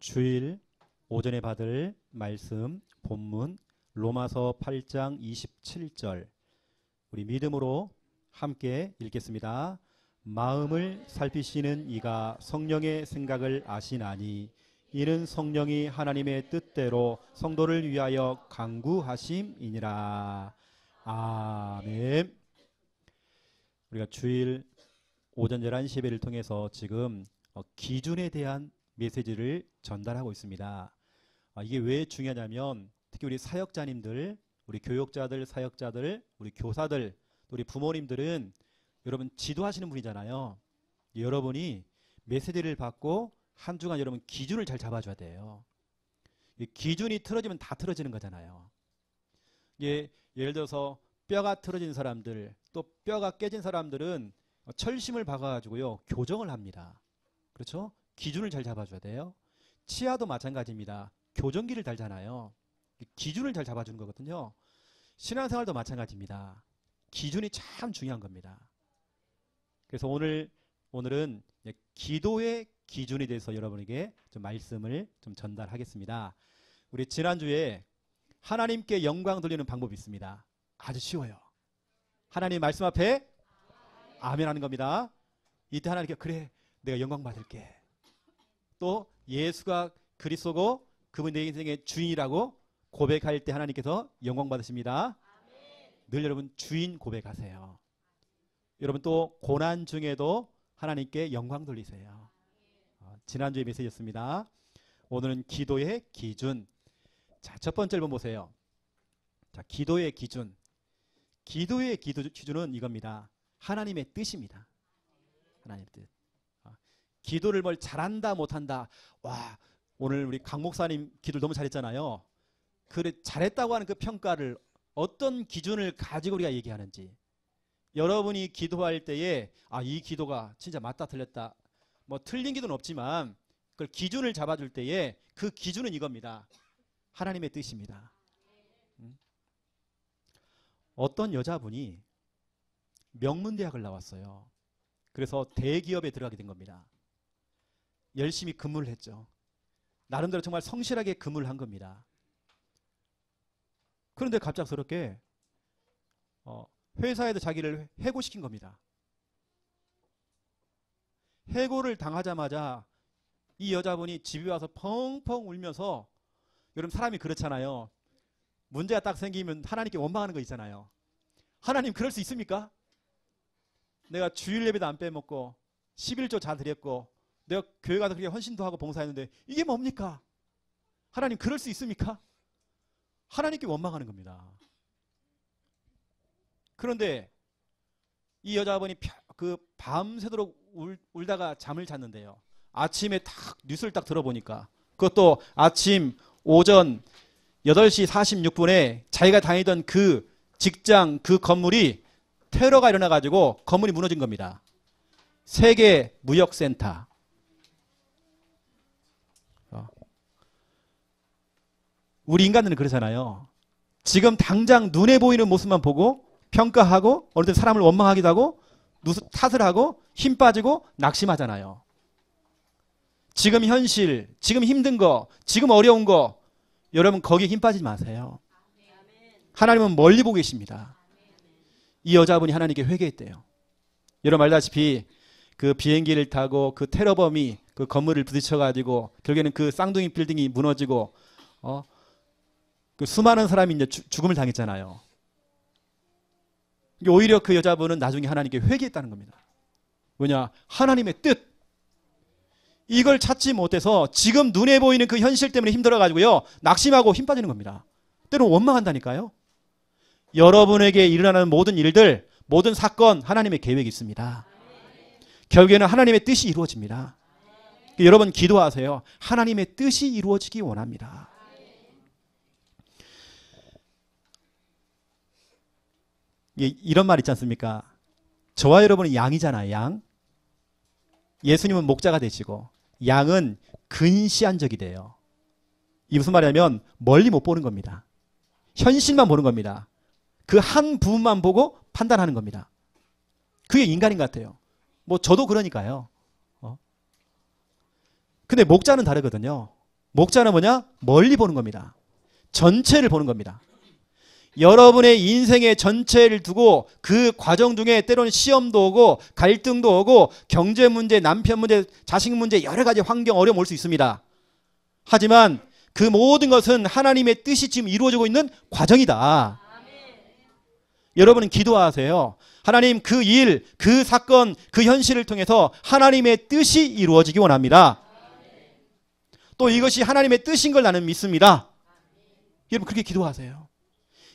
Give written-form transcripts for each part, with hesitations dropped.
주일 오전에 받을 말씀 본문 로마서 8장 27절 우리 믿음으로 함께 읽겠습니다. 마음을 살피시는 이가 성령의 생각을 아시나니 이는 성령이 하나님의 뜻대로 성도를 위하여 간구하심이니라. 아멘. 우리가 주일 오전 11시 예배를 통해서 지금 기준에 대한 메시지를 전달하고 있습니다. 이게 왜 중요하냐면 특히 우리 사역자님들, 우리 교육자들, 사역자들, 우리 교사들, 우리 부모님들은 여러분 지도하시는 분이잖아요. 여러분이 메시지를 받고 한 주간 여러분 기준을 잘 잡아줘야 돼요. 이 기준이 틀어지면 다 틀어지는 거잖아요. 예를 들어서 뼈가 틀어진 사람들, 또 뼈가 깨진 사람들은 철심을 박아가지고요 교정을 합니다. 그렇죠? 기준을 잘 잡아줘야 돼요. 치아도 마찬가지입니다. 교정기를 달잖아요. 기준을 잘 잡아주는 거거든요. 신앙생활도 마찬가지입니다. 기준이 참 중요한 겁니다. 그래서 오늘은 기도의 기준에 대해서 여러분에게 좀 말씀을 좀 전달하겠습니다. 우리 지난주에 하나님께 영광 돌리는 방법이 있습니다. 아주 쉬워요. 하나님 말씀 앞에 아멘 하는 겁니다. 이때 하나님께 그래 내가 영광 받을게. 또 예수가 그리스도고 그분 내 인생의 주인이라고 고백할 때 하나님께서 영광 받으십니다. 늘 여러분 주인 고백하세요. 여러분 또 고난 중에도 하나님께 영광 돌리세요. 지난주에 메시지였습니다. 오늘은 기도의 기준. 자, 첫 번째 번 보세요. 자, 기도의 기준. 기도의 기준은 이겁니다. 하나님의 뜻입니다. 하나님의 뜻. 기도를 뭘 잘한다 못한다. 와, 오늘 우리 강 목사님 기도를 너무 잘했잖아요. 그래 잘했다고 하는 그 평가를 어떤 기준을 가지고 우리가 얘기하는지. 여러분이 기도할 때에 이 기도가 진짜 맞다 틀렸다. 뭐 틀린 기도는 없지만 그걸 기준을 잡아줄 때에 그 기준은 이겁니다. 하나님의 뜻입니다. 어떤 여자분이 명문대학을 나왔어요. 그래서 대기업에 들어가게 된 겁니다. 열심히 근무를 했죠. 나름대로 정말 성실하게 근무를 한 겁니다. 그런데 갑작스럽게 회사에도 자기를 해고시킨 겁니다. 해고를 당하자마자 이 여자분이 집에 와서 펑펑 울면서, 여러분 사람이 그렇잖아요. 문제가 딱 생기면 하나님께 원망하는 거 있잖아요. 하나님 그럴 수 있습니까? 내가 주일 예배도 안 빼먹고 11조 잘 드렸고 내가 교회 가서 그렇게 헌신도 하고 봉사했는데 이게 뭡니까? 하나님 그럴 수 있습니까? 하나님께 원망하는 겁니다. 그런데 이 여자분이 그 밤새도록 울다가 잠을 잤는데요. 아침에 딱 뉴스를 딱 들어보니까, 그것도 아침 오전 8시 46분에 자기가 다니던 그 직장 그 건물이 테러가 일어나가지고 건물이 무너진 겁니다. 세계 무역센터. 우리 인간들은 그러잖아요. 지금 당장 눈에 보이는 모습만 보고 평가하고 어느 때 사람을 원망하기도 하고 탓을 하고 힘 빠지고 낙심하잖아요. 지금 현실, 지금 힘든 거, 지금 어려운 거, 여러분 거기에 힘 빠지지 마세요. 하나님은 멀리 보고 계십니다. 이 여자분이 하나님께 회개했대요. 여러분 알다시피 그 비행기를 타고 그 테러범이 그 건물을 부딪혀가지고 결국에는 그 쌍둥이 빌딩이 무너지고 그 수많은 사람이 이제 죽음을 당했잖아요. 오히려 그 여자분은 나중에 하나님께 회개했다는 겁니다. 왜냐? 하나님의 뜻. 이걸 찾지 못해서 지금 눈에 보이는 그 현실 때문에 힘들어가지고요 낙심하고 힘 빠지는 겁니다. 때로는 원망한다니까요. 여러분에게 일어나는 모든 일들, 모든 사건, 하나님의 계획이 있습니다. 결국에는 하나님의 뜻이 이루어집니다. 여러분 기도하세요. 하나님의 뜻이 이루어지기 원합니다. 이런 말 있지 않습니까? 저와 여러분은 양이잖아요. 양. 예수님은 목자가 되시고 양은 근시안적이 돼요. 이 무슨 말이냐면 멀리 못 보는 겁니다. 현실만 보는 겁니다. 그 한 부분만 보고 판단하는 겁니다. 그게 인간인 것 같아요. 뭐 저도 그러니까요. 근데 목자는 다르거든요. 목자는 뭐냐? 멀리 보는 겁니다. 전체를 보는 겁니다. 여러분의 인생의 전체를 두고 그 과정 중에 때로는 시험도 오고 갈등도 오고 경제 문제, 남편 문제, 자식 문제, 여러 가지 환경, 어려움 올 수 있습니다. 하지만 그 모든 것은 하나님의 뜻이 지금 이루어지고 있는 과정이다. 여러분은 기도하세요. 하나님, 그 일, 그 사건, 그 현실을 통해서 하나님의 뜻이 이루어지기 원합니다. 또 이것이 하나님의 뜻인 걸 나는 믿습니다. 여러분 그렇게 기도하세요.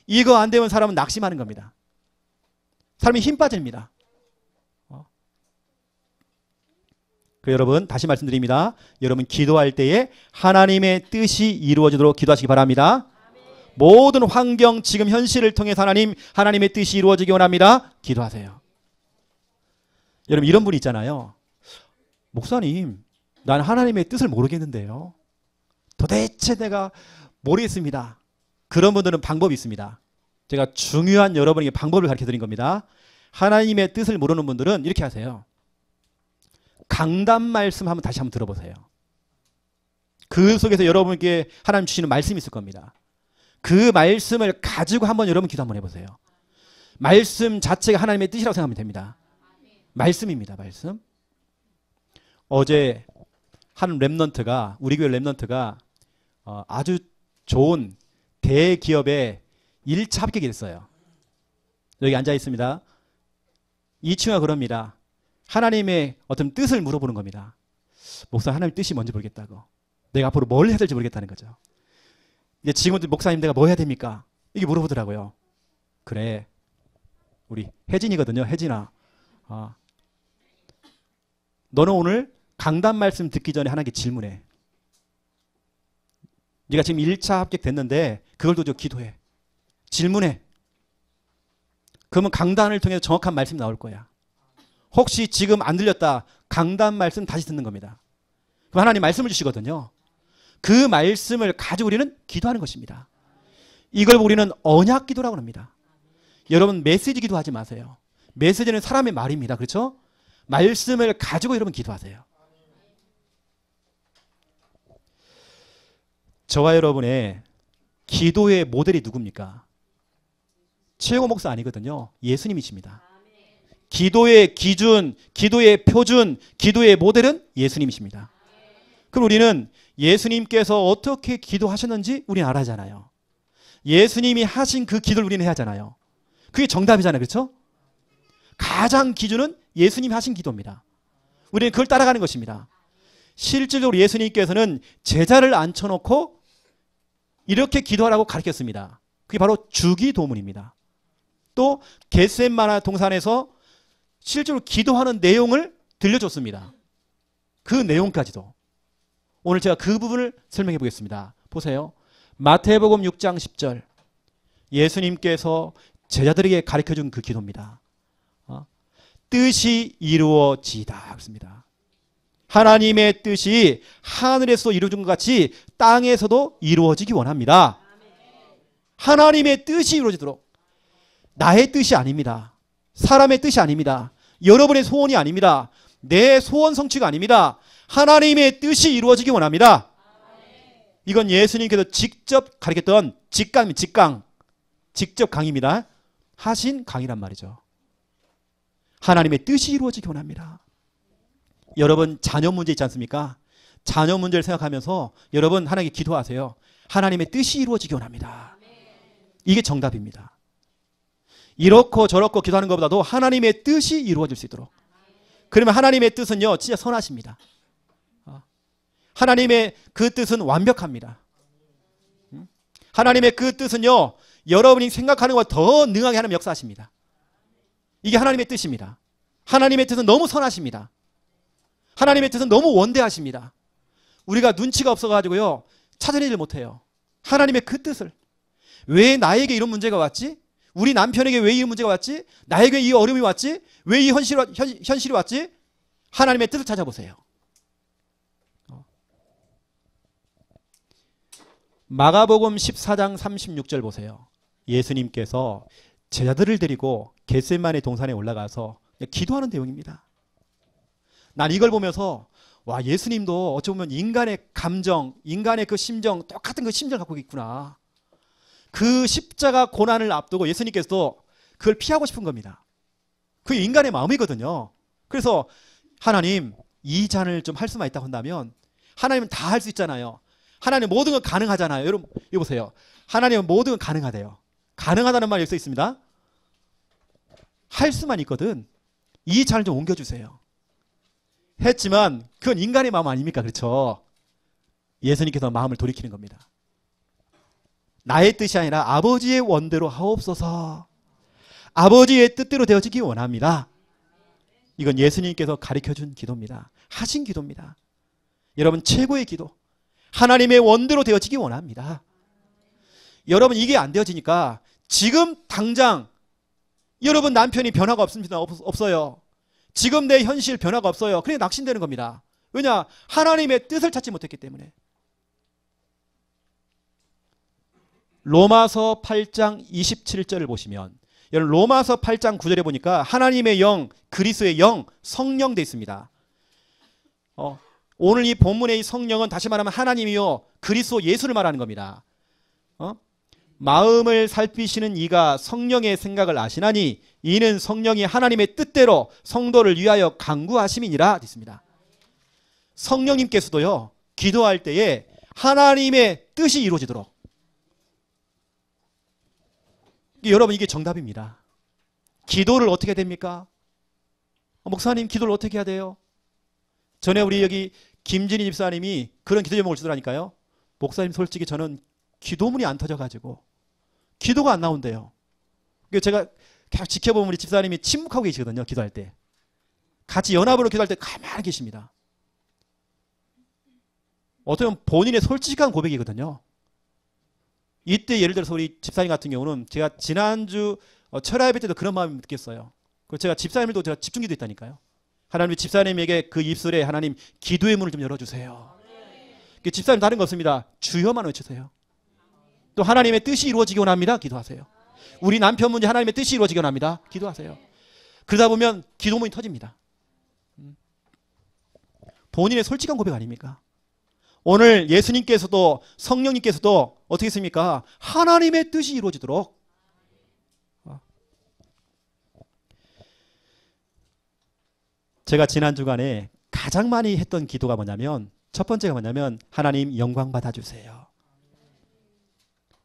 이거 안 되면 사람은 낙심하는 겁니다. 사람이 힘 빠집니다. 여러분 다시 말씀드립니다. 여러분 기도할 때에 하나님의 뜻이 이루어지도록 기도하시기 바랍니다. 모든 환경, 지금 현실을 통해서 하나님의 뜻이 이루어지기 원합니다. 기도하세요. 여러분 이런 분이 있잖아요. 목사님, 난 하나님의 뜻을 모르겠는데요. 도대체 내가 모르겠습니다. 그런 분들은 방법이 있습니다. 제가 중요한 여러분에게 방법을 가르쳐 드린 겁니다. 하나님의 뜻을 모르는 분들은 이렇게 하세요. 강단 말씀 한번 다시 한번 들어보세요. 그 속에서 여러분께 하나님 주시는 말씀이 있을 겁니다. 그 말씀을 가지고 한번 여러분 기도 한번 해보세요. 말씀 자체가 하나님의 뜻이라고 생각하면 됩니다. 말씀입니다. 말씀. 어제 한 랩넌트가, 우리 교회 랩넌트가 아주 좋은 대기업에 1차 합격이 됐어요. 여기 앉아 있습니다. 이 친구가 그럽니다. 하나님의 어떤 뜻을 물어보는 겁니다. 목사, 하나님 뜻이 뭔지 모르겠다고. 내가 앞으로 뭘 해야 될지 모르겠다는 거죠. 이제 지금도 목사님 내가 뭐 해야 됩니까? 이게 물어보더라고요. 그래, 우리 혜진이거든요. 혜진아, 너는 오늘 강단 말씀 듣기 전에 하나님께 질문해. 네가 지금 1차 합격됐는데 그걸 또 기도해. 질문해. 그러면 강단을 통해서 정확한 말씀이 나올 거야. 혹시 지금 안 들렸다, 강단 말씀 다시 듣는 겁니다. 그럼 하나님 말씀을 주시거든요. 그 말씀을 가지고 우리는 기도하는 것입니다. 이걸 우리는 언약 기도라고 합니다. 여러분 메시지 기도하지 마세요. 메시지는 사람의 말입니다. 그렇죠? 말씀을 가지고 여러분 기도하세요. 저와 여러분의 기도의 모델이 누굽니까? 최영호 목사 아니거든요. 예수님이십니다. 기도의 기준, 기도의 표준, 기도의 모델은 예수님이십니다. 그럼 우리는 예수님께서 어떻게 기도하셨는지 우리는 알아잖아요. 예수님이 하신 그 기도를 우리는 해야 하잖아요. 그게 정답이잖아요. 그렇죠? 가장 기준은 예수님이 하신 기도입니다. 우리는 그걸 따라가는 것입니다. 실질적으로 예수님께서는 제자를 앉혀놓고 이렇게 기도하라고 가르쳤습니다. 그게 바로 주기도문입니다. 또 겟세마네 동산에서 실제로 기도하는 내용을 들려줬습니다. 그 내용까지도. 오늘 제가 그 부분을 설명해 보겠습니다. 보세요. 마태복음 6장 10절. 예수님께서 제자들에게 가르쳐준 그 기도입니다. 뜻이 이루어지다. 하나님의 뜻이 하늘에서 이루어진 것 같이 땅에서도 이루어지기 원합니다. 하나님의 뜻이 이루어지도록. 나의 뜻이 아닙니다. 사람의 뜻이 아닙니다. 여러분의 소원이 아닙니다. 내 소원 성취가 아닙니다. 하나님의 뜻이 이루어지기 원합니다. 이건 예수님께서 직접 가르쳤던 직강, 직접 강의입니다. 하신 강의란 말이죠. 하나님의 뜻이 이루어지기 원합니다. 여러분 자녀 문제 있지 않습니까? 자녀 문제를 생각하면서 여러분 하나님께 기도하세요. 하나님의 뜻이 이루어지기 원합니다. 이게 정답입니다. 이렇고 저렇고 기도하는 것보다도 하나님의 뜻이 이루어질 수 있도록. 그러면 하나님의 뜻은요 진짜 선하십니다. 하나님의 그 뜻은 완벽합니다. 하나님의 그 뜻은요 여러분이 생각하는 것보다 더 능하게 하나님 역사하십니다. 이게 하나님의 뜻입니다. 하나님의 뜻은 너무 선하십니다. 하나님의 뜻은 너무 원대하십니다. 우리가 눈치가 없어가지고요 찾아내질 못해요. 하나님의 그 뜻을. 왜 나에게 이런 문제가 왔지? 우리 남편에게 왜 이 문제가 왔지? 나에게 이 어려움이 왔지? 왜 이 현실이 왔지? 하나님의 뜻을 찾아보세요. 마가복음 14장 36절 보세요. 예수님께서 제자들을 데리고 겟세마네 동산에 올라가서 기도하는 내용입니다. 난 이걸 보면서 와, 예수님도 어찌 보면 인간의 감정, 인간의 그 심정, 똑같은 그 심정을 갖고 있구나. 그 십자가 고난을 앞두고 예수님께서도 그걸 피하고 싶은 겁니다. 그게 인간의 마음이거든요. 그래서 하나님, 이 잔을 좀 할 수만 있다고 한다면 하나님은 다 할 수 있잖아요. 하나님 모든 건 가능하잖아요. 여러분, 이거 보세요. 하나님은 모든 건 가능하대요. 가능하다는 말이 여기 써 있습니다. 할 수만 있거든. 이 잔을 좀 옮겨주세요. 했지만 그건 인간의 마음 아닙니까? 그렇죠? 예수님께서 마음을 돌이키는 겁니다. 나의 뜻이 아니라 아버지의 원대로 하옵소서. 아버지의 뜻대로 되어지기 원합니다. 이건 예수님께서 가르쳐준 기도입니다. 하신 기도입니다. 여러분, 최고의 기도. 하나님의 원대로 되어지기 원합니다. 여러분, 이게 안 되어지니까 지금 당장 여러분 남편이 변화가 없습니다. 없어요. 지금 내 현실 변화가 없어요. 그래 낙심되는 겁니다. 왜냐? 하나님의 뜻을 찾지 못했기 때문에. 로마서 8장 27절을 보시면, 여러분 로마서 8장 9절에 보니까 하나님의 영, 그리스도의 영, 성령 돼 있습니다. 오늘 이 본문의 이 성령은 다시 말하면 하나님이요 그리스도 예수를 말하는 겁니다. 마음을 살피시는 이가 성령의 생각을 아시나니 이는 성령이 하나님의 뜻대로 성도를 위하여 간구하심이니라 있습니다. 성령님께서도요 기도할 때에 하나님의 뜻이 이루어지도록. 여러분, 이게 정답입니다. 기도를 어떻게 해야 됩니까? 목사님, 기도를 어떻게 해야 돼요? 전에 우리 여기 김진희 집사님이 그런 기도 제목을 주더라니까요. 목사님, 솔직히 저는 기도문이 안 터져가지고 기도가 안 나온대요. 제가 계속 지켜보면 우리 집사님이 침묵하고 계시거든요. 기도할 때. 같이 연합으로 기도할 때 가만히 계십니다. 어떻게 보면 본인의 솔직한 고백이거든요. 이때 예를 들어서 우리 집사님 같은 경우는 제가 지난주 철야 예배 때도 그런 마음을 느꼈어요. 그래서 제가 집사님들도 제가 집중기도 했다니까요. 하나님, 집사님에게 그 입술에 하나님 기도의 문을 좀 열어주세요. 집사님 다른 거 없습니다. 주여만 외치세요. 또 하나님의 뜻이 이루어지기 원합니다. 기도하세요. 우리 남편 문제 하나님의 뜻이 이루어지기 원합니다. 기도하세요. 그러다 보면 기도문이 터집니다. 본인의 솔직한 고백 아닙니까? 오늘 예수님께서도 성령님께서도 어떻게 했습니까? 하나님의 뜻이 이루어지도록. 제가 지난 주간에 가장 많이 했던 기도가 뭐냐면, 첫 번째가 뭐냐면 하나님 영광 받아주세요.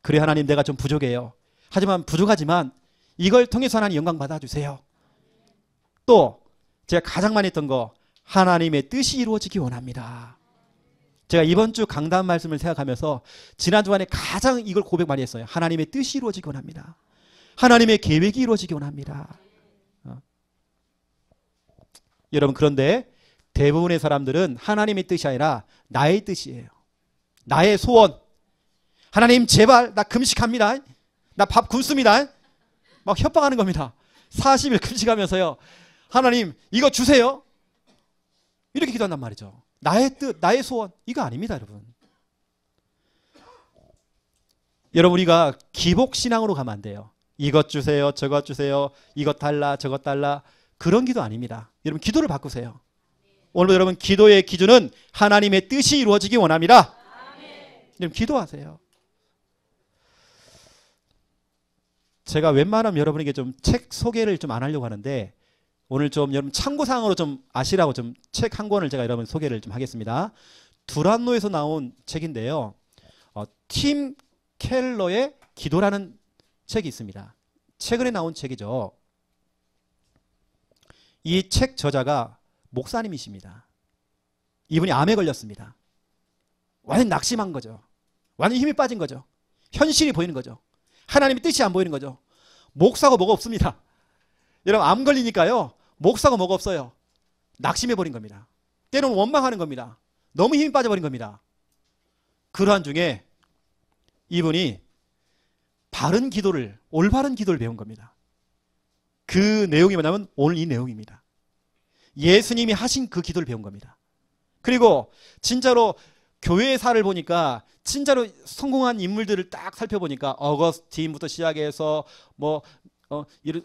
그래 하나님, 내가 좀 부족해요. 하지만 부족하지만 이걸 통해서 하나님 영광 받아주세요. 또 제가 가장 많이 했던 거, 하나님의 뜻이 이루어지기 원합니다. 제가 이번 주 강단 말씀을 생각하면서 지난 주간에 가장 이걸 고백 많이 했어요. 하나님의 뜻이 이루어지기 원합니다. 하나님의 계획이 이루어지기 원합니다. 여러분, 그런데 대부분의 사람들은 하나님의 뜻이 아니라 나의 뜻이에요. 나의 소원. 하나님 제발 나 금식합니다. 나 밥 굶습니다. 막 협박하는 겁니다. 40일 금식하면서요. 하나님 이거 주세요. 이렇게 기도한단 말이죠. 나의 뜻, 나의 소원. 이거 아닙니다, 여러분. 여러분, 우리가 기복신앙으로 가면 안 돼요. 이것 주세요, 저것 주세요, 이것 달라, 저것 달라. 그런 기도 아닙니다. 여러분, 기도를 바꾸세요. 오늘 여러분, 기도의 기준은 하나님의 뜻이 이루어지기 원합니다. 여러분, 기도하세요. 제가 웬만하면 여러분에게 좀 책 소개를 좀 안 하려고 하는데, 오늘 좀 여러분 참고사항으로 좀 아시라고 좀 책 한 권을 제가 여러분 소개를 좀 하겠습니다. 두란노에서 나온 책인데요. 팀 켈러의 기도라는 책이 있습니다. 최근에 나온 책이죠. 이 책 저자가 목사님이십니다. 이분이 암에 걸렸습니다. 완전 낙심한 거죠. 완전 힘이 빠진 거죠. 현실이 보이는 거죠. 하나님의 뜻이 안 보이는 거죠. 목사고 뭐가 없습니다. 여러분, 암 걸리니까요. 목사고 뭐가 없어요. 낙심해버린 겁니다. 때로는 원망하는 겁니다. 너무 힘이 빠져버린 겁니다. 그러한 중에 이분이 바른 기도를, 올바른 기도를 배운 겁니다. 그 내용이 뭐냐면 오늘 이 내용입니다. 예수님이 하신 그 기도를 배운 겁니다. 그리고 진짜로 교회사를 보니까 진짜로 성공한 인물들을 딱 살펴보니까 어거스틴부터 시작해서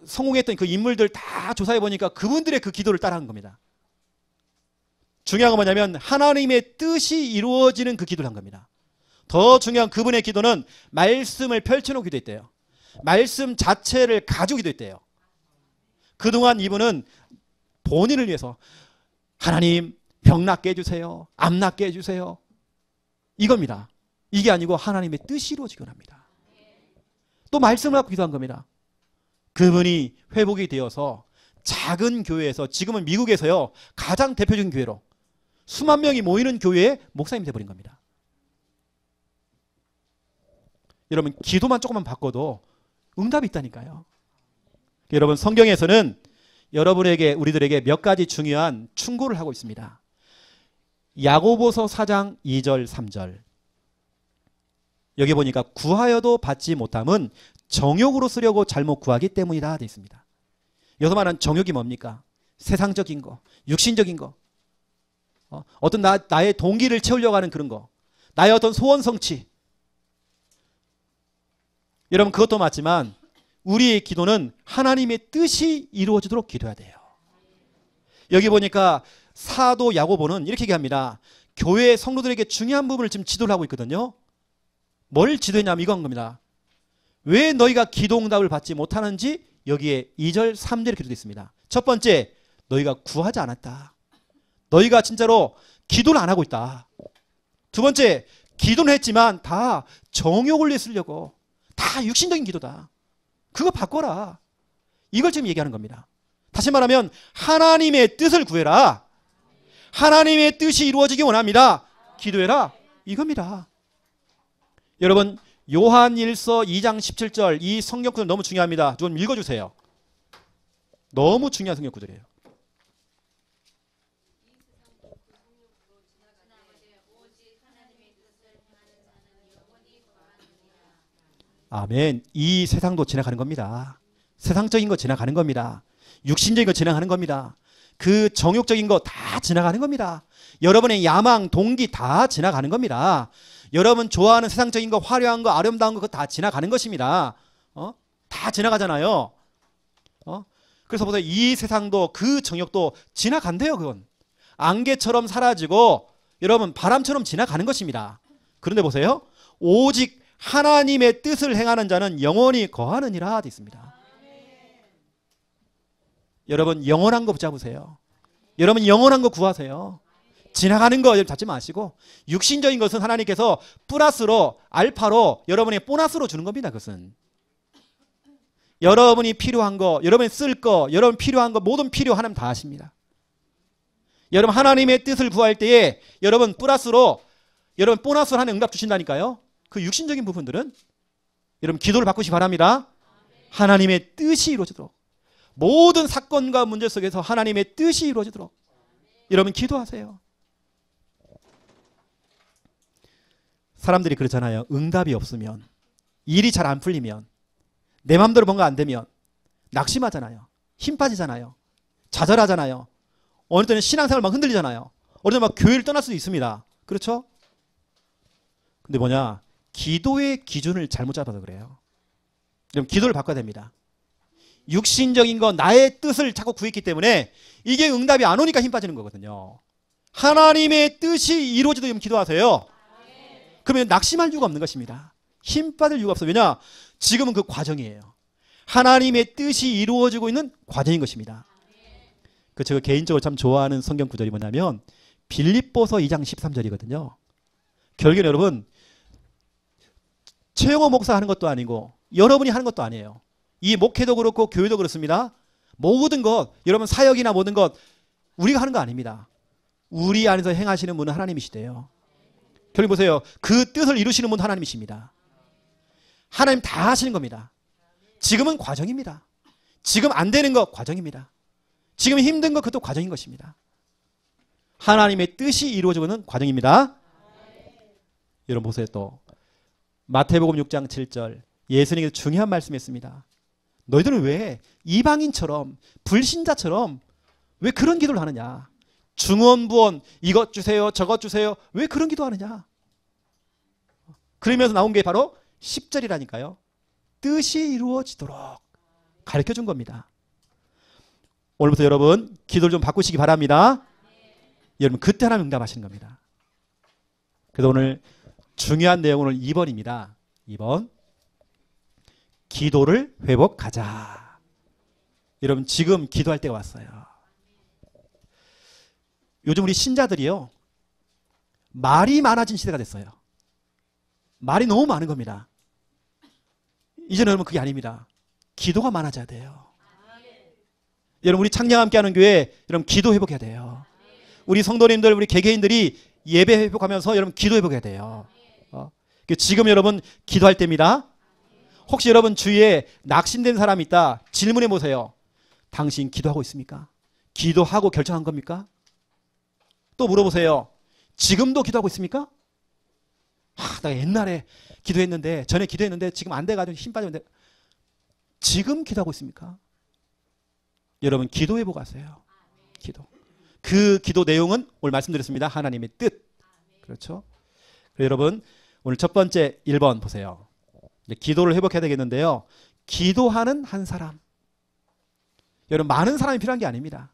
성공했던 그 인물들 다 조사해 보니까 그분들의 그 기도를 따라한 겁니다. 중요한 건 뭐냐면 하나님의 뜻이 이루어지는 그 기도를 한 겁니다. 더 중요한 그분의 기도는 말씀을 펼쳐놓고 기도했대요. 말씀 자체를 가지고 기도했대요. 그동안 이분은 본인을 위해서 하나님 병 낫게 해주세요. 암 낫게 해주세요. 이겁니다. 이게 아니고 하나님의 뜻이 이루어지기 원합니다. 또 말씀을 갖고 기도한 겁니다. 그분이 회복이 되어서 작은 교회에서 지금은 미국에서요 가장 대표적인 교회로 수만 명이 모이는 교회의 목사님이 돼버린 겁니다. 여러분 기도만 조금만 바꿔도 응답이 있다니까요. 여러분 성경에서는 여러분에게 우리들에게 몇 가지 중요한 충고를 하고 있습니다. 야고보서 4장 2절 3절 여기 보니까 구하여도 받지 못함은 정욕으로 쓰려고 잘못 구하기 때문이다 되어 있습니다. 여기서 말하는 정욕이 뭡니까? 세상적인 거, 육신적인 거, 어떤 나의 동기를 채우려고 하는 그런 거, 나의 어떤 소원 성취. 여러분 그것도 맞지만 우리의 기도는 하나님의 뜻이 이루어지도록 기도해야 돼요. 여기 보니까 사도 야고보는 이렇게 얘기합니다. 교회 성도들에게 중요한 부분을 지금 지도를 하고 있거든요. 뭘 지도했냐면 이거 한 겁니다. 왜 너희가 기도 응답을 받지 못하는지 여기에 2절 3절에 기록되어 있습니다. 첫 번째, 너희가 구하지 않았다. 너희가 진짜로 기도를 안 하고 있다. 두 번째, 기도는 했지만 다 정욕을 위해 쓰려고 다 육신적인 기도다. 그거 바꿔라. 이걸 지금 얘기하는 겁니다. 다시 말하면 하나님의 뜻을 구해라. 하나님의 뜻이 이루어지기 원합니다. 기도해라. 이겁니다. 여러분 요한일서 2장 17절 이 성경 구절 너무 중요합니다. 좀 읽어주세요. 너무 중요한 성경 구절이에요. 아멘. 이 세상도 지나가는 겁니다. 세상적인 거 지나가는 겁니다. 육신적인 거 지나가는 겁니다. 그 정욕적인 거 다 지나가는 겁니다. 여러분의 야망, 동기 다 지나가는 겁니다. 여러분 좋아하는 세상적인 거, 화려한 거, 아름다운 거 다 지나가는 것입니다. 다 지나가잖아요. 그래서 보세요. 이 세상도 그 정욕도 지나간대요. 그건 안개처럼 사라지고 여러분 바람처럼 지나가는 것입니다. 그런데 보세요. 오직 하나님의 뜻을 행하는 자는 영원히 거하느니라 되어 있습니다. 여러분 영원한 거 붙잡으세요. 여러분 영원한 거 구하세요. 지나가는 거 잡지 마시고 육신적인 것은 하나님께서 플러스로 알파로 여러분의 보너스로 주는 겁니다. 그것은 여러분이 필요한 거, 여러분이 쓸 거, 여러분 필요한 거 모든 필요 하나님 다 하십니다. 여러분 하나님의 뜻을 구할 때에 여러분 플러스로 여러분 보너스로 하는 응답 주신다니까요. 그 육신적인 부분들은 여러분 기도를 바꾸시기 바랍니다. 하나님의 뜻이 이루어지도록 모든 사건과 문제 속에서 하나님의 뜻이 이루어지도록 여러분 기도하세요. 사람들이 그렇잖아요. 응답이 없으면 일이 잘 안 풀리면 내 마음대로 뭔가 안 되면 낙심하잖아요. 힘 빠지잖아요. 좌절하잖아요. 어느 때는 신앙생활 막 흔들리잖아요. 어느 때는 막 교회를 떠날 수도 있습니다. 그렇죠? 근데 뭐냐? 기도의 기준을 잘못 잡아서 그래요. 그럼 기도를 바꿔야 됩니다. 육신적인 거 나의 뜻을 자꾸 구했기 때문에 이게 응답이 안 오니까 힘 빠지는 거거든요. 하나님의 뜻이 이루어지도록 기도하세요. 그러면 낙심할 이유가 없는 것입니다. 힘 빠질 이유가 없어요. 왜냐? 지금은 그 과정이에요. 하나님의 뜻이 이루어지고 있는 과정인 것입니다. 그 제가 개인적으로 참 좋아하는 성경 구절이 뭐냐면 빌립보서 2장 13절이거든요. 결국엔 여러분 최영호 목사 하는 것도 아니고 여러분이 하는 것도 아니에요. 이 목회도 그렇고 교회도 그렇습니다. 모든 것, 여러분 사역이나 모든 것 우리가 하는 거 아닙니다. 우리 안에서 행하시는 분은 하나님이시대요. 결국 보세요. 그 뜻을 이루시는 분 하나님이십니다. 하나님 다 하시는 겁니다. 지금은 과정입니다. 지금 안 되는 것 과정입니다. 지금 힘든 것 그것도 과정인 것입니다. 하나님의 뜻이 이루어지고 있는 과정입니다. 여러분 보세요. 또 마태복음 6장 7절 예수님께서 중요한 말씀했습니다. 너희들은 왜 이방인처럼 불신자처럼 왜 그런 기도를 하느냐? 중언부언 이것 주세요 저것 주세요 왜 그런 기도하느냐? 그러면서 나온 게 바로 10절이라니까요. 뜻이 이루어지도록 가르쳐준 겁니다. 오늘부터 여러분 기도를 좀 바꾸시기 바랍니다. 여러분 그때 하나님 응답하시는 겁니다. 그래서 오늘 중요한 내용은 오늘 2번입니다. 2번. 기도를 회복하자. 여러분 지금 기도할 때가 왔어요. 요즘 우리 신자들이요. 말이 많아진 시대가 됐어요. 말이 너무 많은 겁니다. 이제는 여러분 그게 아닙니다. 기도가 많아져야 돼요. 여러분 우리 창녕 함께하는 교회 여러분 기도 회복해야 돼요. 우리 성도님들 우리 개개인들이 예배 회복하면서 여러분 기도 회복해야 돼요. 지금 여러분 기도할 때입니다. 혹시 여러분 주위에 낙심된 사람이 있다 질문해 보세요. 당신 기도하고 있습니까? 기도하고 결정한 겁니까? 또 물어보세요. 지금도 기도하고 있습니까? 나 옛날에 기도했는데 전에 기도했는데 지금 안 돼가지고 힘 빠졌는데 지금 기도하고 있습니까? 여러분 기도 회복하세요. 기도. 그 기도 내용은 오늘 말씀드렸습니다. 하나님의 뜻. 그렇죠? 여러분 오늘 첫 번째 1번 보세요. 기도를 회복해야 되겠는데요. 기도하는 한 사람. 여러분 많은 사람이 필요한 게 아닙니다.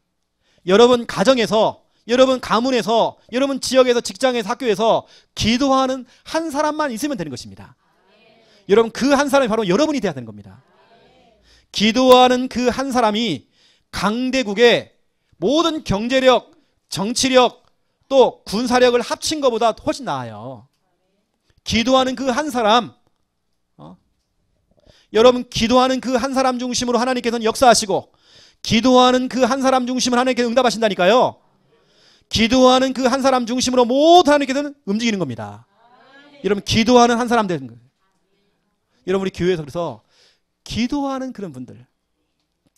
여러분 가정에서 여러분 가문에서 여러분 지역에서 직장에서 학교에서 기도하는 한 사람만 있으면 되는 것입니다. 여러분 그 한 사람이 바로 여러분이 돼야 되는 겁니다. 기도하는 그 한 사람이 강대국의 모든 경제력, 정치력, 또 군사력을 합친 것보다 훨씬 나아요. 기도하는 그 한 사람, 여러분 기도하는 그 한 사람 중심으로 하나님께서는 역사하시고 기도하는 그 한 사람 중심으로 하나님께서 응답하신다니까요. 기도하는 그 한 사람 중심으로 모든 하나님께서는 움직이는 겁니다. 여러분 기도하는 한 사람 되는 거예요. 여러분 우리 교회에서 그래서 기도하는 그런 분들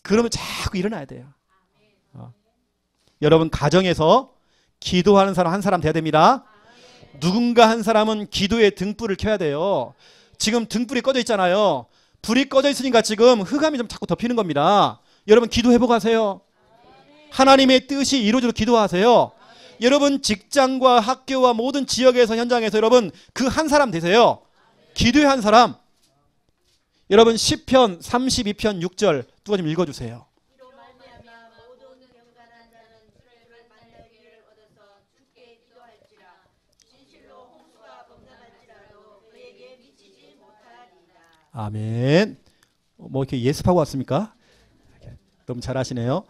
그러면 자꾸 일어나야 돼요. 여러분 가정에서 기도하는 사람 한 사람 돼야 됩니다. 누군가 한 사람은 기도의 등불을 켜야 돼요. 지금 등불이 꺼져 있잖아요. 불이 꺼져 있으니까 지금 흑암이 좀 자꾸 덮이는 겁니다. 여러분 기도 회복하세요. 하나님의 뜻이 이루어지도록 기도하세요. 여러분 직장과 학교와 모든 지역에서 현장에서 여러분 그 한 사람 되세요. 기도의 한 사람. 여러분 시편 32편 6절 누가 좀 읽어주세요. 아멘. 뭐 이렇게 예습하고 왔습니까? 너무 잘하시네요.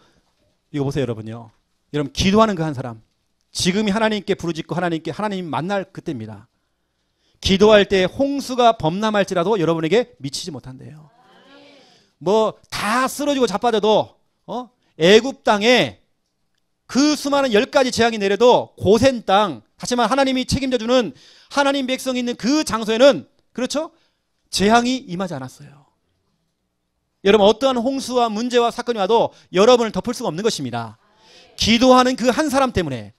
이거 보세요 여러분요. 여러분 기도하는 그 한 사람. 지금이 하나님께 부르짖고 하나님 만날 그때입니다. 기도할 때 홍수가 범람할지라도 여러분에게 미치지 못한대요. 뭐 다 쓰러지고 자빠져도 애굽 땅에 그 수많은 10가지 재앙이 내려도 고센 땅 하지만 하나님이 책임져주는 하나님 백성이 있는 그 장소에는 그렇죠? 재앙이 임하지 않았어요. 여러분 어떠한 홍수와 문제와 사건이 와도 여러분을 덮을 수가 없는 것입니다. 기도하는 그 한 사람 때문에.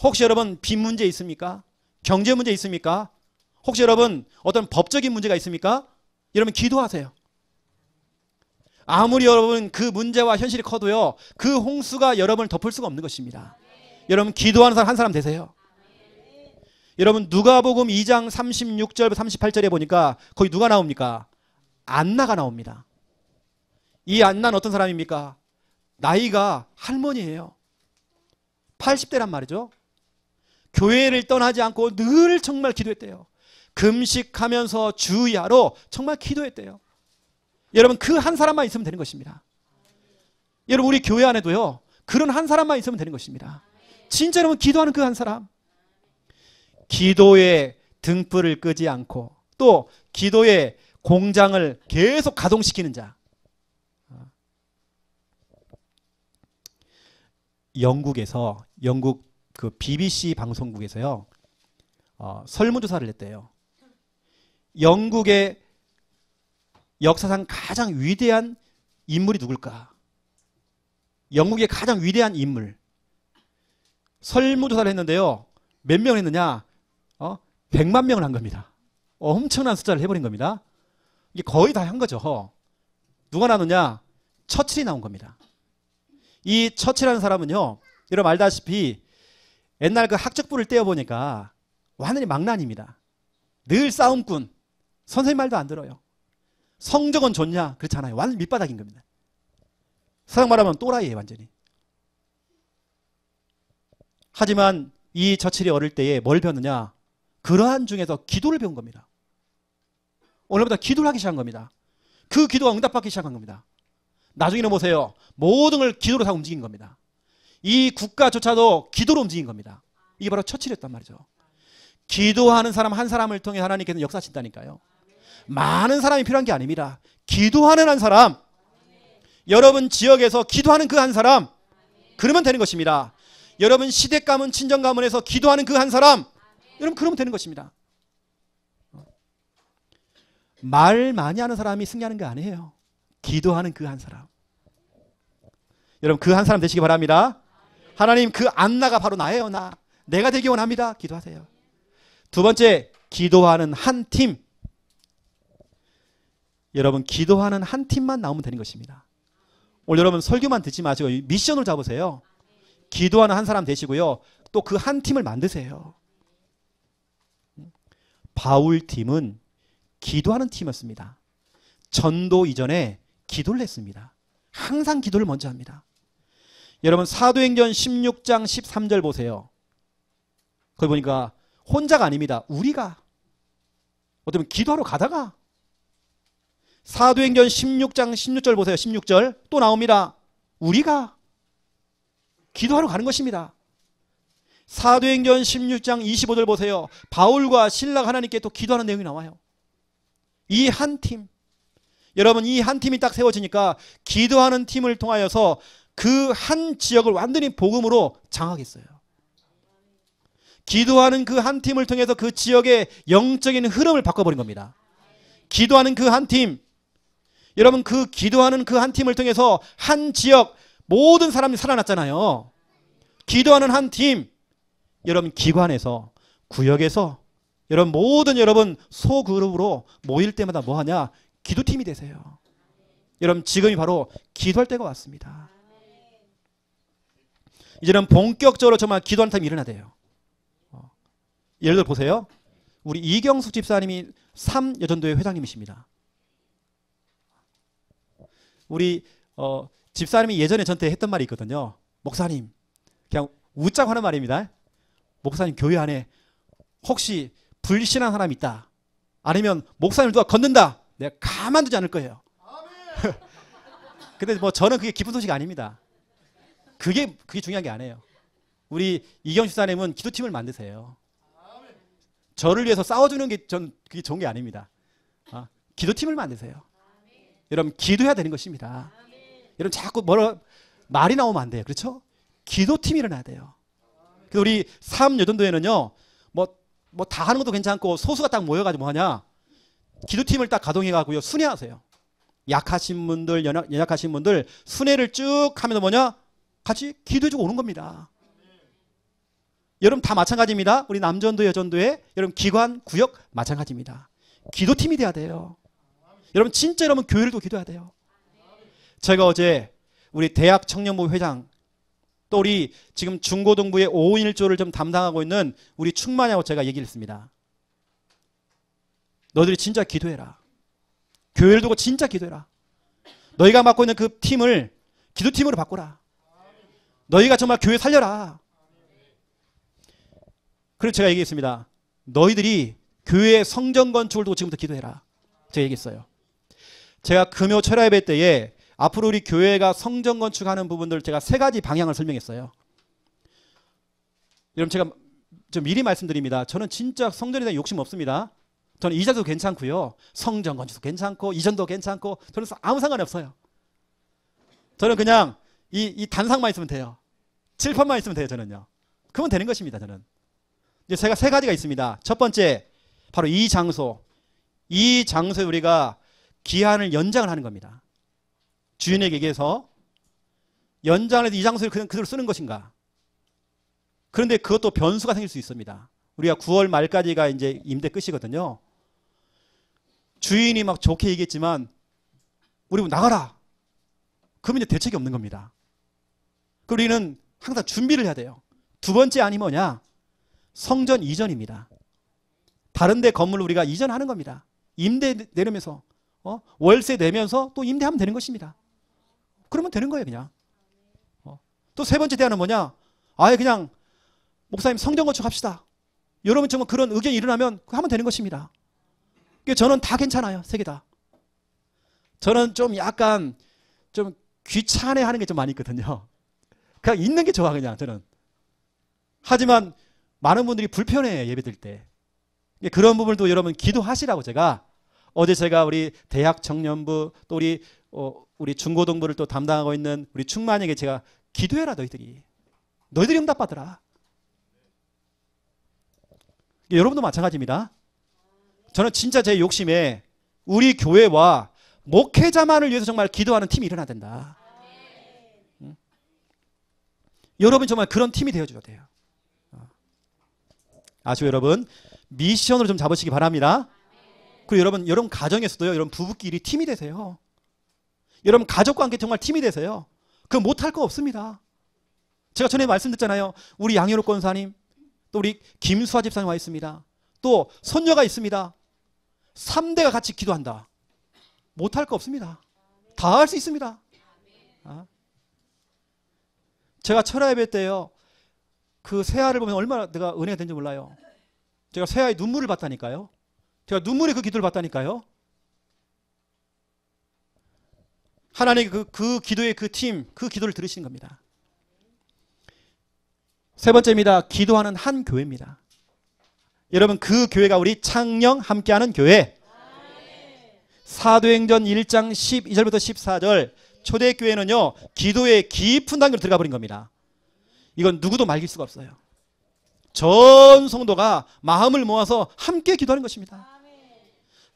혹시 여러분 빚 문제 있습니까? 경제 문제 있습니까? 혹시 여러분 어떤 법적인 문제가 있습니까? 여러분 기도하세요. 아무리 여러분 그 문제와 현실이 커도요 그 홍수가 여러분을 덮을 수가 없는 것입니다. 여러분 기도하는 사람 한 사람 되세요. 여러분 누가복음 2장 36절부터 38절에 보니까 거기 누가 나옵니까? 안나가 나옵니다. 이 안나는 어떤 사람입니까? 나이가 할머니예요. 80대란 말이죠. 교회를 떠나지 않고 늘 정말 기도했대요. 금식하면서 주야로 정말 기도했대요. 여러분 그 한 사람만 있으면 되는 것입니다. 여러분 우리 교회 안에도요 그런 한 사람만 있으면 되는 것입니다. 진짜 여러분 기도하는 그 한 사람. 기도의 등불을 끄지 않고 또 기도의 공장을 계속 가동시키는 자. 영국 그 BBC 방송국에서요 설문조사를 했대요. 영국의 역사상 가장 위대한 인물이 누굴까? 영국의 가장 위대한 인물. 설문조사를 했는데요. 몇 명을 했느냐? 100만 명을 한 겁니다. 엄청난 숫자를 해버린 겁니다. 이게 거의 다 한 거죠. 누가 나오느냐? 처칠이 나온 겁니다. 이 처칠이라는 사람은요. 여러분 알다시피 옛날 그 학적부를 떼어보니까 완전히 망난입니다. 늘 싸움꾼. 선생님 말도 안 들어요. 성적은 좋냐? 그렇잖아요. 완전 밑바닥인 겁니다. 세상 말하면 또라이예요 완전히. 하지만 이 저칠이 어릴 때에 뭘 배웠느냐? 그러한 중에서 기도를 배운 겁니다. 오늘부터 기도를 하기 시작한 겁니다. 그 기도가 응답받기 시작한 겁니다. 나중에는 보세요. 모든 걸 기도로 다 움직인 겁니다. 이 국가조차도 기도로 움직인 겁니다. 이게 바로 처칠이었단 말이죠. 기도하는 사람 한 사람을 통해 하나님께서 역사하신다니까요. 많은 사람이 필요한 게 아닙니다. 기도하는 한 사람, 여러분 지역에서 기도하는 그 한 사람, 그러면 되는 것입니다. 여러분 시댁 가문, 친정 가문에서 기도하는 그 한 사람, 여러분 그러면 되는 것입니다. 말 많이 하는 사람이 승리하는 게 아니에요. 기도하는 그 한 사람. 여러분 그 한 사람 되시기 바랍니다. 하나님 그 안나가 바로 나예요. 내가 되기 원합니다. 기도하세요. 두 번째, 기도하는 한 팀. 여러분 기도하는 한 팀만 나오면 되는 것입니다. 오늘 여러분 설교만 듣지 마시고 미션을 잡으세요. 기도하는 한 사람 되시고요. 또 그 한 팀을 만드세요. 바울 팀은 기도하는 팀이었습니다. 전도 이전에 기도를 했습니다. 항상 기도를 먼저 합니다. 여러분 사도행전 16장 13절 보세요. 거기 보니까 혼자가 아닙니다. 우리가 어쩌면 기도하러 가다가 사도행전 16장 16절 보세요. 16절 또 나옵니다. 우리가 기도하러 가는 것입니다. 사도행전 16장 25절 보세요. 바울과 실라가 하나님께 또 기도하는 내용이 나와요. 이 한 팀, 여러분 이 한 팀이 딱 세워지니까 기도하는 팀을 통하여서 그 한 지역을 완전히 복음으로 장악했어요. 기도하는 그 한 팀을 통해서 그 지역의 영적인 흐름을 바꿔버린 겁니다. 기도하는 그 한 팀, 여러분 그 기도하는 그 한 팀을 통해서 한 지역 모든 사람이 살아났잖아요. 기도하는 한 팀, 여러분 기관에서 구역에서 여러분 모든 여러분 소그룹으로 모일 때마다 뭐하냐? 기도팀이 되세요. 여러분 지금이 바로 기도할 때가 왔습니다. 이제는 본격적으로 정말 기도하는 타임이 일어나야 돼요. 예를 들어 보세요. 우리 이경숙 집사님이 3여전도회 회장님이십니다. 우리 집사님이 예전에 저한테 했던 말이 있거든요. 목사님, 그냥 웃자고 하는 말입니다. 목사님 교회 안에 혹시 불신한 사람이 있다, 아니면 목사님 누가 건든다, 내가 가만두지 않을 거예요. 근데 뭐 저는 그게 기쁜 소식이 아닙니다. 그게 중요한 게 아니에요. 우리 이경숙 집사님은 기도팀을 만드세요. 저를 위해서 싸워주는 게 전 그게 좋은 게 아닙니다. 기도팀을 만드세요. 여러분 기도해야 되는 것입니다. 여러분 자꾸 말이 나오면 안 돼요. 그렇죠? 기도팀이 일어나야 돼요. 그래서 우리 3여전도에는요, 뭐 다 하는 것도 괜찮고 소수가 딱 모여가지고 뭐 하냐? 기도팀을 딱 가동해가고요, 순회하세요. 약하신 분들, 연약하신 분들 순회를 쭉 하면서 뭐냐? 같이 기도해주고 오는 겁니다. 여러분 다 마찬가지입니다. 우리 남전도 여전도에 여러분 기관, 구역 마찬가지입니다. 기도팀이 돼야 돼요. 여러분 진짜 여러분 교회를 또 기도해야 돼요. 제가 어제 우리 대학 청년부 회장, 또 우리 지금 중고등부의 5.1조를 좀 담당하고 있는 우리 충만이하고 제가 얘기를 했습니다. 너희들이 진짜 기도해라. 교회를 두고 진짜 기도해라. 너희가 맡고 있는 그 팀을 기도팀으로 바꾸라. 너희가 정말 교회 살려라. 그래서 제가 얘기했습니다. 너희들이 교회 성전 건축을 두고 지금부터 기도해라. 제가 얘기했어요. 제가 금요 철야 예배 때에 앞으로 우리 교회가 성전 건축하는 부분들 제가 3가지 방향을 설명했어요. 여러분 제가 좀 미리 말씀드립니다. 저는 진짜 성전에 대한 욕심 없습니다. 저는 이자도 괜찮고요, 성전 건축도 괜찮고 이전도 괜찮고 저는 아무 상관이 없어요. 저는 그냥 이 단상만 있으면 돼요. 칠판만 있으면 돼요. 저는요. 그러면 되는 것입니다. 저는. 이제 제가 3가지가 있습니다. 첫 번째, 바로 이 장소에 우리가 기한을 연장을 하는 겁니다. 주인에게 얘기해서 연장을 해서 이 장소를 그냥 그대로 쓰는 것인가. 그런데 그것도 변수가 생길 수 있습니다. 우리가 9월 말까지가 이제 임대 끝이거든요. 주인이 막 좋게 얘기했지만 우리 나가라. 그러면 이제 대책이 없는 겁니다. 우리는 항상 준비를 해야 돼요. 두 번째 안이 뭐냐? 성전 이전입니다. 다른 데 건물을 우리가 이전하는 겁니다. 임대 내려면서 월세 내면서 또 임대하면 되는 것입니다. 그러면 되는 거예요. 그냥. 또 3번째 대안은 뭐냐? 아예 그냥 목사님 성전 건축합시다. 여러분 정말 그런 의견이 일어나면 그거 하면 되는 것입니다. 저는 다 괜찮아요. 세 개 다. 저는 좀 약간 좀 귀찮아하는 게 좀 많이 있거든요. 그냥 있는 게 좋아 그냥 저는. 하지만 많은 분들이 불편해요. 예배 드릴 때. 그런 부분도 여러분 기도하시라고 제가 어제 우리 대학 청년부 또 우리 중고등부를 또 담당하고 있는 우리 충만에게 제가 기도해라 너희들이 응답받으라. 여러분도 마찬가지입니다. 저는 진짜 제 욕심에 우리 교회와 목회자만을 위해서 정말 기도하는 팀이 일어나야 된다. 응? 여러분 정말 그런 팀이 되어줘야 돼요. 아시죠 여러분? 미션으로 좀 잡으시기 바랍니다. 그리고 여러분 가정에서도요. 여러분 부부끼리 팀이 되세요. 여러분 가족과 함께 정말 팀이 되세요. 그거 못할 거 없습니다. 제가 전에 말씀드렸잖아요. 우리 양현옥 권사님 또 우리 김수아 집사님 와 있습니다. 또 손녀가 있습니다. 3대가 같이 기도한다. 못할 거 없습니다. 다 할 수 있습니다. 제가 철야 예배 때요. 그 새아를 보면 얼마나 내가 은혜가 된지 몰라요. 제가 새아의 눈물을 봤다니까요. 제가 눈물의 그 기도를 봤다니까요. 하나님 그 기도의 그 팀, 그 기도를 들으시는 겁니다. 세 번째입니다. 기도하는 한 교회입니다. 여러분 그 교회가 우리 창녕 함께하는 교회. 사도행전 1장 12절부터 14절 초대교회는요. 기도의 깊은 단계로 들어가 버린 겁니다. 이건 누구도 말릴 수가 없어요. 전 성도가 마음을 모아서 함께 기도하는 것입니다.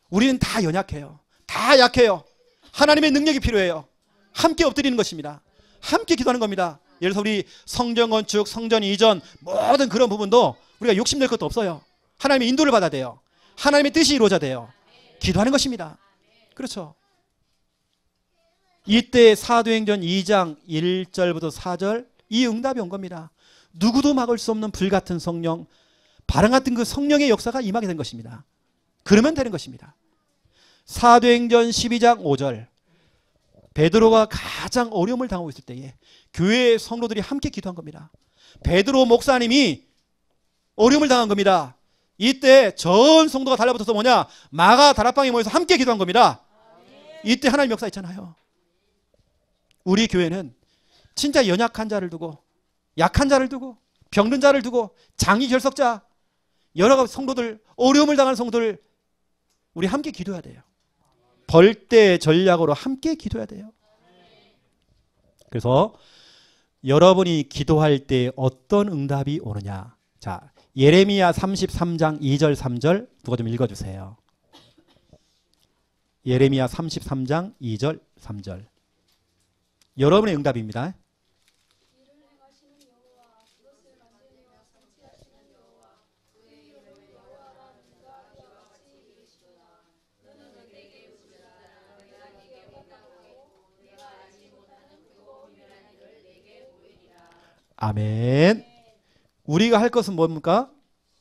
우리는 다 연약해요. 다 약해요. 하나님의 능력이 필요해요. 함께 엎드리는 것입니다. 함께 기도하는 겁니다. 예를 들어서 우리 성전 건축, 성전 이전 모든 그런 부분도 우리가 욕심낼 것도 없어요. 하나님의 인도를 받아야 돼요. 하나님의 뜻이 이루어져야 돼요. 기도하는 것입니다. 그렇죠. 이때 사도행전 2장 1절부터 4절 이 응답이 온 겁니다. 누구도 막을 수 없는 불같은 성령, 바람 같은 그 성령의 역사가 임하게 된 것입니다. 그러면 되는 것입니다. 사도행전 12장 5절 베드로가 가장 어려움을 당하고 있을 때에 교회의 성도들이 함께 기도한 겁니다. 베드로 목사님이 어려움을 당한 겁니다. 이때 전 성도가 달라붙어서 마가 다락방에 모여서 함께 기도한 겁니다. 이때 하나님 역사 있잖아요. 우리 교회는 진짜 연약한 자를 두고 약한 자를 두고 병든 자를 두고 장기 결석자 여러 가지 성도들 어려움을 당하는 성도들 우리 함께 기도해야 돼요. 벌떼 전략으로 함께 기도해야 돼요. 그래서 여러분이 기도할 때 어떤 응답이 오느냐. 자, 예레미야 33장 2절 3절 누가 좀 읽어주세요. 예레미야 33장 2절 3절 여러분의 응답입니다. 아멘. 우리가 할 것은 뭡니까?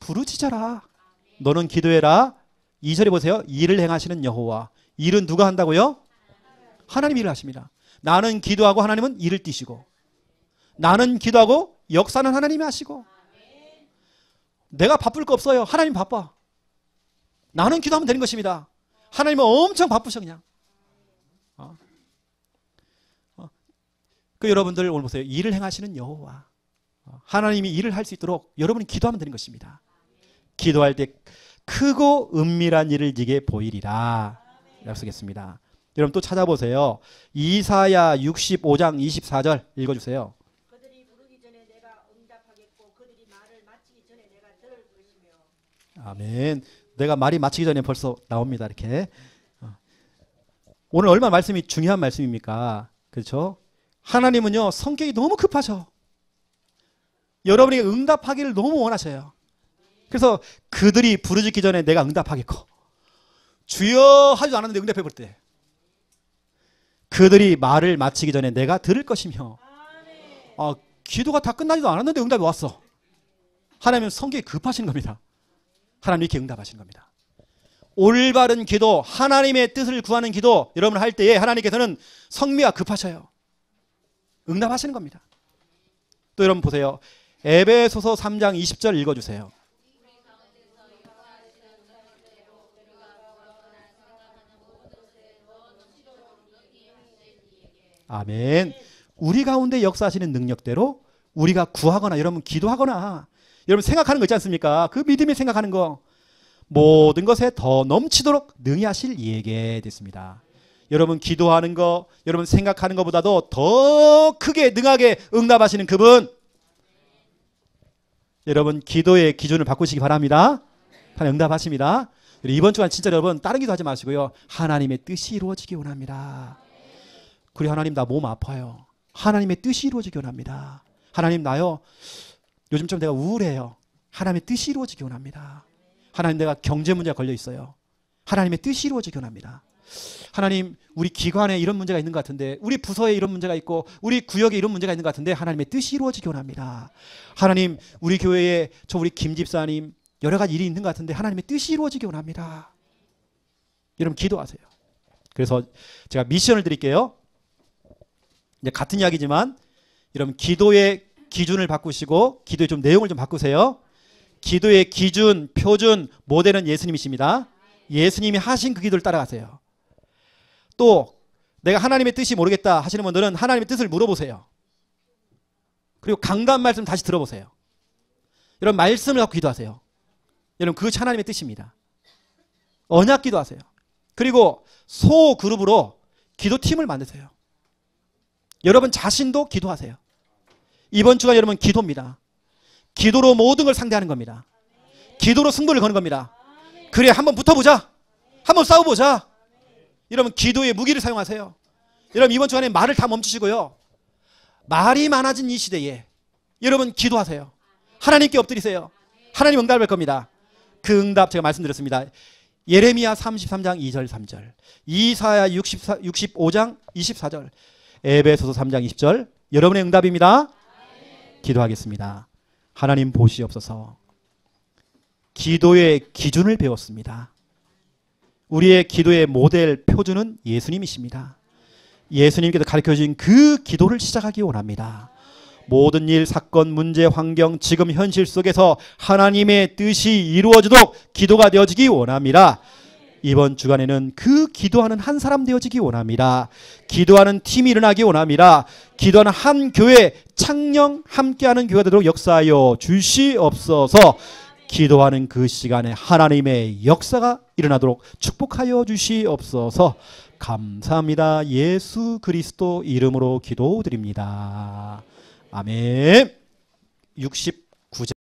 부르짖어라. 너는 기도해라. 2절에 보세요. 일을 행하시는 여호와. 일은 누가 한다고요? 하나님이 일을 하십니다. 나는 기도하고 하나님은 일을 띄시고 나는 기도하고 역사는 하나님이 하시고 내가 바쁠 거 없어요. 하나님 바빠. 나는 기도하면 되는 것입니다. 하나님은 엄청 바쁘셔 그냥. 그 여러분들 오늘 보세요. 일을 행하시는 여호와. 하나님이 일을 할 수 있도록 여러분이 기도하면 되는 것입니다. 기도할 때 크고 은밀한 일을 네게 보이리라. 약속했습니다. 여러분 또 찾아보세요. 이사야 65장 24절 읽어주세요. 그들이 부르기 전에 내가 응답하겠고 그들이 말을 마치기 전에 내가 들을 것이며. 아멘. 내가 말이 마치기 전에 벌써 나옵니다. 이렇게. 오늘 얼마나 말씀이 중요한 말씀입니까? 그렇죠? 하나님은요 성격이 너무 급하셔. 여러분에게 응답하기를 너무 원하셔요. 그래서 그들이 부르짖기 전에 내가 응답하겠고 주여 하지도 않았는데 응답해 볼 때 그들이 말을 마치기 전에 내가 들을 것이며 기도가 다 끝나지도 않았는데 응답이 왔어. 하나님은 성격이 급하신 겁니다. 하나님 이렇게 응답하시는 겁니다. 올바른 기도, 하나님의 뜻을 구하는 기도 여러분 할 때에 하나님께서는 성미가 급하셔요. 응답하시는 겁니다. 또 여러분 보세요. 에베소서 3장 20절 읽어주세요. 아멘. 우리 가운데 역사하시는 능력대로 우리가 구하거나 여러분 기도하거나 여러분 생각하는 거 있지 않습니까? 그 믿음이 생각하는 거 모든 것에 더 넘치도록 능히 하실 이에게 됐습니다. 여러분 기도하는 거 여러분 생각하는 것보다도 더 크게 능하게 응답하시는 그분, 여러분 기도의 기준을 바꾸시기 바랍니다. 하나님 응답하십니다. 이번 주간 진짜 여러분 다른 기도하지 마시고요, 하나님의 뜻이 이루어지기 원합니다. 그래 하나님 나 몸 아파요. 하나님의 뜻이 이루어지기 원합니다. 하나님 나요 요즘 좀 내가 우울해요. 하나님의 뜻이 이루어지기 원합니다. 하나님 내가 경제 문제가 걸려 있어요. 하나님의 뜻이 이루어지기 원합니다. 하나님 우리 기관에 이런 문제가 있는 것 같은데, 우리 부서에 이런 문제가 있고 우리 구역에 이런 문제가 있는 것 같은데 하나님의 뜻이 이루어지기 원합니다. 하나님 우리 교회에 우리 김 집사님 여러 가지 일이 있는 것 같은데 하나님의 뜻이 이루어지기 원합니다. 여러분 기도하세요. 그래서 제가 미션을 드릴게요. 이제 같은 이야기지만 여러분 기도의 기준을 바꾸시고 기도의 좀 내용을 좀 바꾸세요. 기도의 기준, 표준, 모델은 예수님이십니다. 예수님이 하신 그 기도를 따라가세요. 또 내가 하나님의 뜻이 모르겠다 하시는 분들은 하나님의 뜻을 물어보세요. 그리고 강단 말씀 다시 들어보세요. 여러분 말씀을 갖고 기도하세요. 여러분 그것이 하나님의 뜻입니다. 언약 기도하세요. 그리고 소그룹으로 기도팀을 만드세요. 여러분 자신도 기도하세요. 이번 주가 여러분 기도입니다. 기도로 모든 걸 상대하는 겁니다. 기도로 승부를 거는 겁니다. 그래 한번 붙어보자. 한번 싸워보자. 여러분 기도의 무기를 사용하세요. 여러분 이번 주간에 말을 다 멈추시고요, 말이 많아진 이 시대에 여러분 기도하세요. 하나님께 엎드리세요. 하나님 응답할 겁니다. 그 응답 제가 말씀드렸습니다. 예레미야 33장 2절 3절, 이사야 65장 24절, 에베소서 3장 20절 여러분의 응답입니다. 기도하겠습니다. 하나님 보시옵소서. 기도의 기준을 배웠습니다. 우리의 기도의 모델 표준은 예수님이십니다. 예수님께서 가르쳐주신 그 기도를 시작하기 원합니다. 모든 일, 사건, 문제, 환경, 지금 현실 속에서 하나님의 뜻이 이루어지도록 기도가 되어지기 원합니다. 이번 주간에는 그 기도하는 한 사람 되어지기 원합니다. 기도하는 팀이 일어나기 원합니다. 기도하는 한 교회, 창녕 함께하는 교회가 되도록 역사하여 주시옵소서. 기도하는 그 시간에 하나님의 역사가 일어나도록 축복하여 주시옵소서. 감사합니다. 예수 그리스도 이름으로 기도드립니다. 아멘. 69절